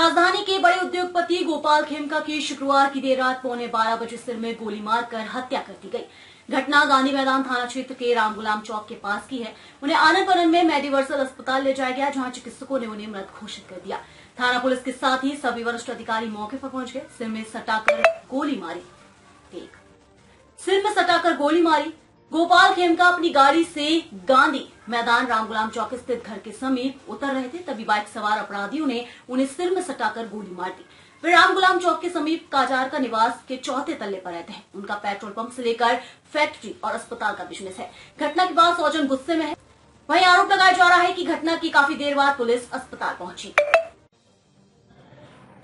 राजधानी के बड़े उद्योगपति गोपाल खेमका की शुक्रवार की देर रात 11:15 बजे सिर में गोली मारकर हत्या कर दी गई। घटना गांधी मैदान थाना क्षेत्र के रामगुलाम चौक के पास की है। उन्हें आनंद फानन में मेडिवर्सल अस्पताल ले जाया गया, जहां चिकित्सकों ने उन्हें मृत घोषित कर दिया। थाना पुलिस के साथ ही सभी वरिष्ठ अधिकारी मौके पर पहुंच गए। सिर में सटाकर गोली मारी। गोपाल खेमका अपनी गाड़ी से गांधी मैदान रामगुलाम चौक स्थित घर के समीप उतर रहे थे, तभी बाइक सवार अपराधियों ने उन्हें सिर में सटाकर गोली मार दी। वे रामगुलाम चौक के समीप काजार का निवास के चौथे तल्ले पर रहते हैं। उनका पेट्रोल पंप से लेकर फैक्ट्री और अस्पताल का बिजनेस है। घटना के बाद सौजन गुस्से में है। वहीं आरोप लगाया जा रहा है कि घटना की काफी देर बाद पुलिस अस्पताल पहुंची।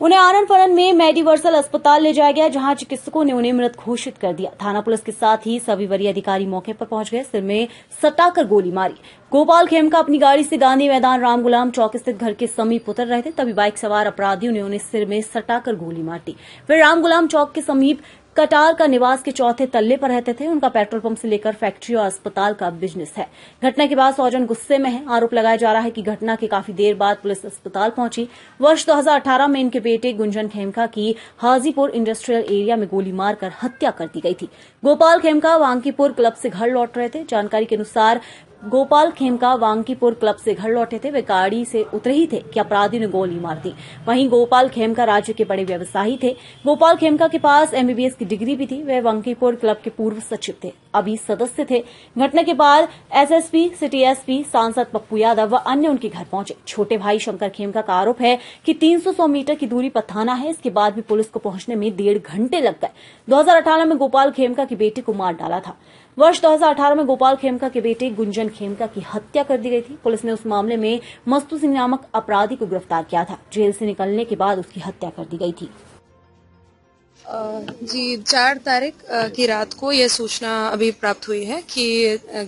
उन्हें आनंद फानन में मेडिवर्सल अस्पताल ले जाया गया, जहां चिकित्सकों ने उन्हें मृत घोषित कर दिया। थाना पुलिस के साथ ही सभी वरीय अधिकारी मौके पर पहुंच गए। सिर में सटाकर गोली मारी। गोपाल खेमका अपनी गाड़ी से गांधी मैदान रामगुलाम चौक स्थित घर के समीप उतर रहे थे, तभी बाइक सवार अपराधियों ने उन्हें सिर में सटाकर गोली मार दी। वे रामगुलाम चौक के समीप कटार का निवास के चौथे तल्ले पर रहते थे। उनका पेट्रोल पंप से लेकर फैक्ट्री और अस्पताल का बिजनेस है। घटना के बाद सौजन गुस्से में है। आरोप लगाया जा रहा है कि घटना के काफी देर बाद पुलिस अस्पताल पहुंची। वर्ष 2018 में इनके बेटे गुंजन खेमका की हाजीपुर इंडस्ट्रियल एरिया में गोली मारकर हत्या कर दी गई थी। गोपाल खेमका वांकीपुर क्लब से घर लौट रहे थे। जानकारी के अनुसार गोपाल खेमका वांकीपुर क्लब से घर लौटे थे। वे गाड़ी से उतरे ही थे कि अपराधी ने गोली मार दी। वहीं गोपाल खेमका राज्य के बड़े व्यवसायी थे। गोपाल खेमका के पास MBBS की डिग्री भी थी। वे वांकीपुर क्लब के पूर्व सचिव थे, अभी सदस्य थे। घटना के बाद SSP, सिटी SP, सांसद पप्पू यादव व अन्य उनके घर पहुंचे। छोटे भाई शंकर खेमका का आरोप है कि 300 मीटर की दूरी पर थाना है। इसके बाद भी पुलिस को पहुंचने में 1.5 घंटे लग गए। 2018 में गोपाल खेमका के बेटे को मार डाला था। वर्ष 2018 में गोपाल खेमका के बेटे गुंजन खेमका की हत्या कर दी गई थी। पुलिस ने उस मामले में मस्तू सिंह नामक अपराधी को गिरफ्तार किया था। जेल से निकलने के बाद उसकी हत्या कर दी गई थी। जी 4 तारीख की रात को यह सूचना अभी प्राप्त हुई है कि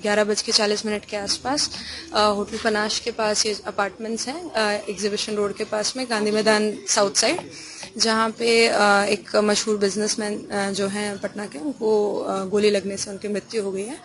11:40 के आसपास होटल पनाश के पास ये अपार्टमेंट्स हैं, एग्जीबिशन रोड के पास में, गांधी मैदान साउथ साइड, जहाँ पे एक मशहूर बिजनेसमैन जो हैं पटना के, उनको गोली लगने से उनकी मृत्यु हो गई है।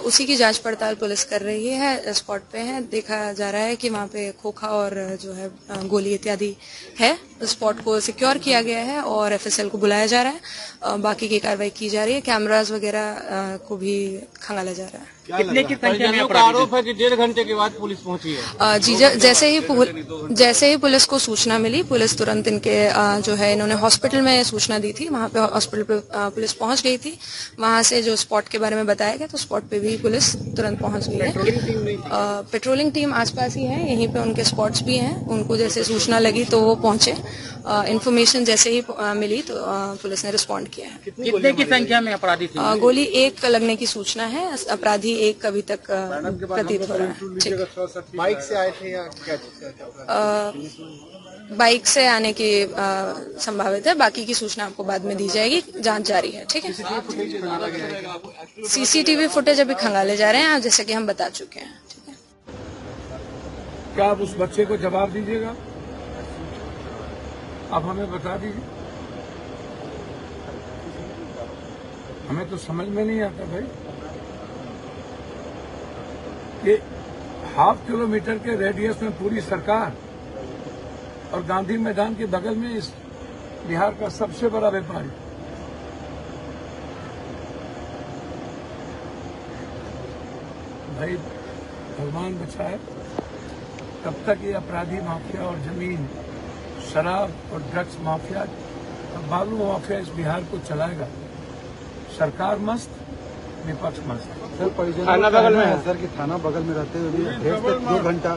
उसी की जांच पड़ताल पुलिस कर रही है। स्पॉट पे है, देखा जा रहा है कि वहाँ पे खोखा और जो है गोली इत्यादि है। स्पॉट को सिक्योर किया गया है और FSL को बुलाया जा रहा है। बाकी की कार्रवाई की जा रही है। कैमरास वगैरह को भी खंगाला जा रहा है। कितने की संख्या में आरोप है कि 1.5 घंटे के बाद पुलिस पहुंची है? जी जैसे ही पुलिस को सूचना मिली, पुलिस तुरंत इनके जो है, इन्होंने हॉस्पिटल में सूचना दी थी, वहाँ पे हॉस्पिटल पे पुलिस पहुंच गई थी। वहाँ से जो स्पॉट के बारे में बताया गया, तो स्पॉट पे भी पुलिस तुरंत पहुंच गई है। पेट्रोलिंग टीम आसपास ही है, यहीं पे उनके स्पॉट्स भी हैं। उनको जैसे सूचना लगी तो वो पहुंचे। इन्फॉर्मेशन जैसे ही मिली तो पुलिस ने रिस्पॉन्ड किया है। कितने की संख्या में अपराधी थे? गोली 1 लगने की सूचना है। अपराधी 1 अभी तक प्रतीत हो रहा है। बाइक से आए थे या क्या? बाइक से आने की संभावित है। बाकी की सूचना आपको बाद में दी जाएगी। जांच जारी है। ठीक है। CCTV फुटेज अभी खंगाले जा रहे हैं, जैसे कि हम बता चुके हैं। ठीक है। क्या आप उस बच्चे को जवाब दीजिएगा? आप हमें बता दीजिए। हमें तो समझ में नहीं आता भाई कि ½ किलोमीटर के रेडियस में पूरी सरकार और गांधी मैदान के बगल में इस बिहार का सबसे बड़ा व्यापारी भाई, भगवान बचाए, तब तक ये अपराधी माफिया और जमीन, शराब और ड्रग्स माफिया और बालू माफिया इस बिहार को चलाएगा। सरकार मस्त, विपक्ष मस्त। सर थाना बगल में है सर, कि थाना बगल में रहते हुए भी 2 घंटा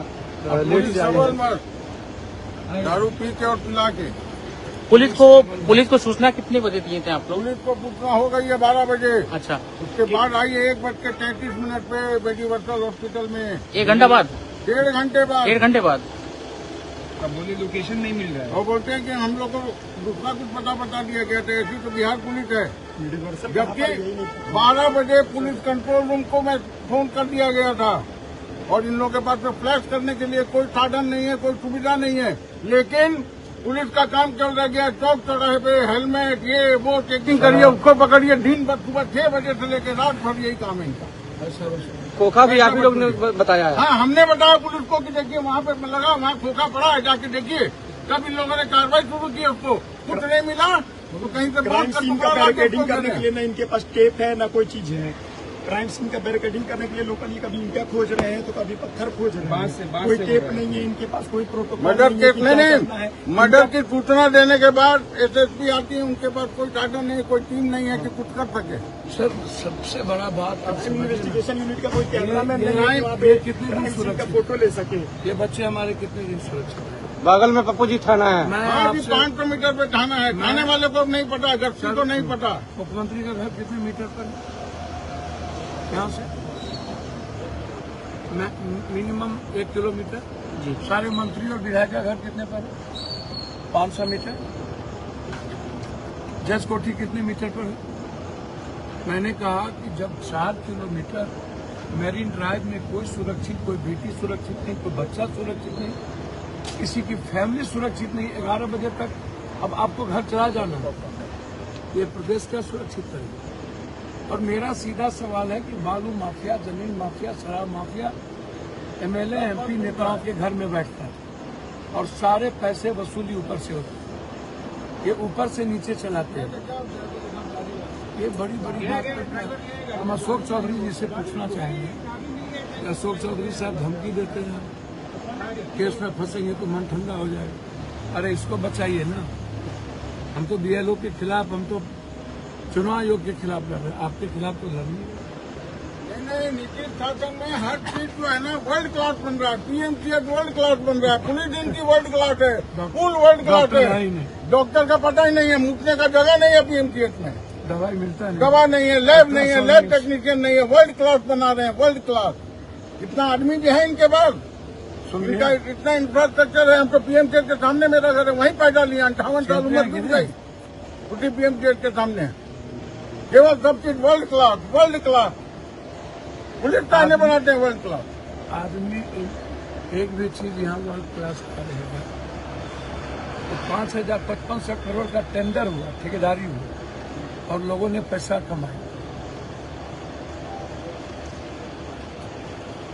लेट से आए, दारू पी के और पिला के। पुलिस को सूचना कितने बजे दिए थे आप लोग? पुलिस को सूचना हो गई है 12 बजे। अच्छा, उसके बाद आई है 1:33 पे मेडिवर्सल हॉस्पिटल में। 1 घंटा बाद? 1.5 घंटे बाद। 1.5 घंटे बाद। अब बोले लोकेशन नहीं मिल रहा है। वो बोलते हैं कि हम लोग को दूसरा कुछ पता बता दिया गया था। ऐसी तो बिहार पुलिस है। जबकि 12 बजे पुलिस कंट्रोल रूम को मैं फोन कर दिया गया था और इन लोगों के पास में फ्लैश करने के लिए कोई साधन नहीं है, कोई सुविधा नहीं है। लेकिन पुलिस का काम चल रहा गया। चौक चौराहे पे हेलमेट, ये वो चेकिंग करिए, उसको पकड़िए। दिन भर सुबह 6 बजे से लेकर रात भर यही काम है इनका। खोखा भी आप ही लोग ने बताया है? हाँ, हमने बताया पुलिस को कि देखिए वहाँ पे लगा, वहाँ खोखा पड़ा है, जाके देखिए। तब इन लोगों ने कार्रवाई शुरू की। उसको कुछ नहीं मिला तो कहीं से क्राइम बात सीन का बैरिकेडिंग करने के लिए ना इनके पास टेप है ना कोई चीज है। क्राइम सीन का बैरिकेडिंग करने के लिए लोकली कभी ईंटा खोज रहे हैं तो कभी पत्थर खोज रहे हैं। कोई टेप नहीं है इनके पास, कोई प्रोटोकॉल मर्डर नहीं है केस कि क्या नहीं, करना है। मर्डर की सूचना देने के बाद एसएसपी आती है, उनके पास कोई साधन नहीं, कोई टीम नहीं है कि कुछ कर सके। सर सबसे बड़ा बात इन्वेस्टिगेशन यूनिट का कोई कैमरामैन नहीं है वहाँ ये पे कितने दिन क्राइम सीन का सुरक्षित फोटो ले सके। ये बच्चे हमारे कितने दिन सुरक्षित हैं? बगल में पप्पू जी थाना है। मैं अभी आपसे 500 मीटर पे थाना है, थाने वाले को नहीं पता, गश्ती को नहीं पता। मुख्यमंत्री का घर कितने मीटर पर है यहाँ से? मिनिमम 1 किलोमीटर जी। सारे मंत्री और विधायक का घर कितने पर है? 500 मीटर। जज कोठी कितने मीटर पर है? मैंने कहा कि जब 4 किलोमीटर मैरीन ड्राइव में कोई सुरक्षित, कोई बेटी सुरक्षित नहीं, कोई बच्चा सुरक्षित नहीं, किसी की फैमिली सुरक्षित नहीं, 11 बजे तक अब आपको घर चला जाना है, ये प्रदेश का सुरक्षित करेगा। और मेरा सीधा सवाल है कि बालू माफिया, जमीन माफिया, शराब माफिया एमएलए एमपी नेताओं के घर में बैठता है और सारे पैसे वसूली ऊपर से होती है, ये ऊपर से नीचे चलाते हैं। ये बड़ी बड़ी बात है। हम अशोक चौधरी जी से पूछना चाहेंगे कि अशोक चौधरी साहब धमकी देते हैं, केस में फंसेंगे तो मन ठंडा हो जाएगा। अरे इसको बचाइए ना। हम तो बीएलओ के खिलाफ, हम तो चुनाव आयोग के खिलाफ लड़ रहे हैं, आपके खिलाफ तो लड़नी नहीं, नीतीश शासन में हर चीज जो है ना वर्ल्ड क्लास बन रहा है। पीएमसीएच वर्ल्ड क्लास बन रहा है, पुलिस इनकी वर्ल्ड क्लास है, पुल वर्ल्ड क्लास है। डॉक्टर का पता ही नहीं है, मुकने का जगह नहीं है पीएमसीएच में, दवाई मिलता है, दवा नहीं है, लैब नहीं है, लैब टेक्नीशियन नहीं है। वर्ल्ड क्लास बना रहे हैं, वर्ल्ड क्लास। इतना आदमी जो है इनके पास, इनका इतना इंफ्रास्ट्रक्चर है। हम तो पीएमसीएच के सामने मेरा घर है, वहीं पैदा लिया, 58 साल उम्र बीत गई, उसी पीएमसीएच के सामने। केवल सब चीज world class, world class. Police थाने बनाते हैं वर्ल्ड क्लास। आदमी एक भी चीज यहाँ वर्ल्ड क्लास का रहेगा। तो 5,055 करोड़ का टेंडर हुआ, ठेकेदारी हुआ और लोगों ने पैसा कमाया।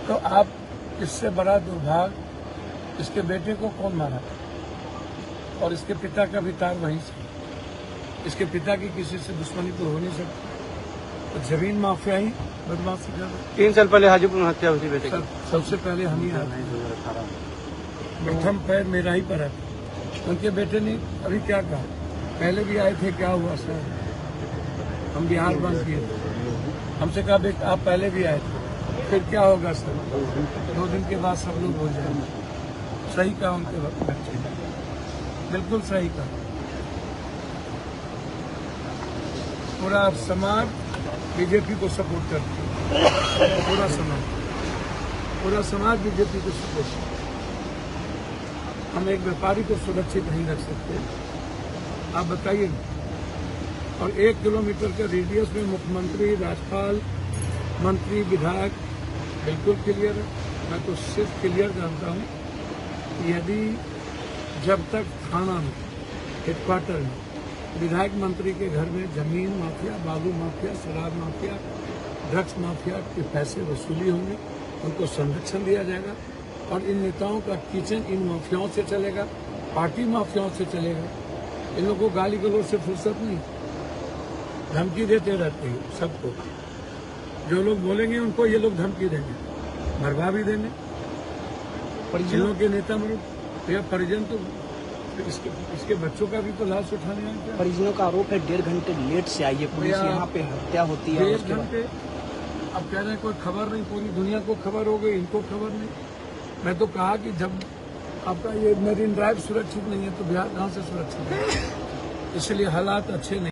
तो आप इससे बड़ा दुर्भाग्य, इसके बेटे को कौन मारा और इसके पिता का भी तार वहीं से। इसके पिता की किसी से दुश्मनी तो हो नहीं सकती। तो जमीन माफिया ही बदमाशी कर रहे। 3 साल पहले हाजीपुर में हत्या हुई थी बेटे की। सबसे पहले हम ही आए, प्रथम पैर मेरा ही पर है। उनके बेटे ने अभी क्या कहा, पहले भी आए थे, क्या हुआ सर, हम बिहार बंद किए थे। हमसे कहा बेटा आप पहले भी आए थे, फिर क्या होगा सर, 2 दिन के बाद सब लोग हो जाएंगे। सही कहा उनके बच्चे ने, बिल्कुल सही कहा। पूरा समाज बीजेपी को सपोर्ट करती है, पूरा समाज बीजेपी को सपोर्ट करता है। हम एक व्यापारी को सुरक्षित नहीं रख सकते, आप बताइए। और 1 किलोमीटर के रेडियस में मुख्यमंत्री, राज्यपाल, मंत्री, विधायक बिल्कुल क्लियर है। मैं तो सिर्फ क्लियर जानता हूँ कि यदि जब तक थाना में, हेडक्वार्टर में विधायक मंत्री के घर में जमीन माफिया, बालू माफिया, शराब माफिया, ड्रग्स माफिया के पैसे वसूली होंगे, उनको संरक्षण दिया जाएगा। और इन नेताओं का किचन इन माफियाओं से चलेगा, पार्टी माफियाओं से चलेगा। इन लोगों को गाली गलौज से फुर्सत नहीं, धमकी देते रहते हैं सबको। जो लोग बोलेंगे उनको ये लोग धमकी देंगे, भरवा भी देंगे। परिजनों के नेता मतलब या परिजन तो इसके बच्चों का भी तो लाश उठाने आए। परिजनों का आरोप है 1.5 घंटे लेट से आई है पुलिस, यहाँ पे हत्या होती है। 1.5 घंटे अब कह रहे हैं कोई खबर नहीं, पूरी दुनिया को खबर हो गई, इनको खबर नहीं। मैं तो कहा कि जब आपका ये मैरीन ड्राइव सुरक्षित नहीं है तो बिहार कहाँ से सुरक्षित है। इसलिए हालात अच्छे नहीं।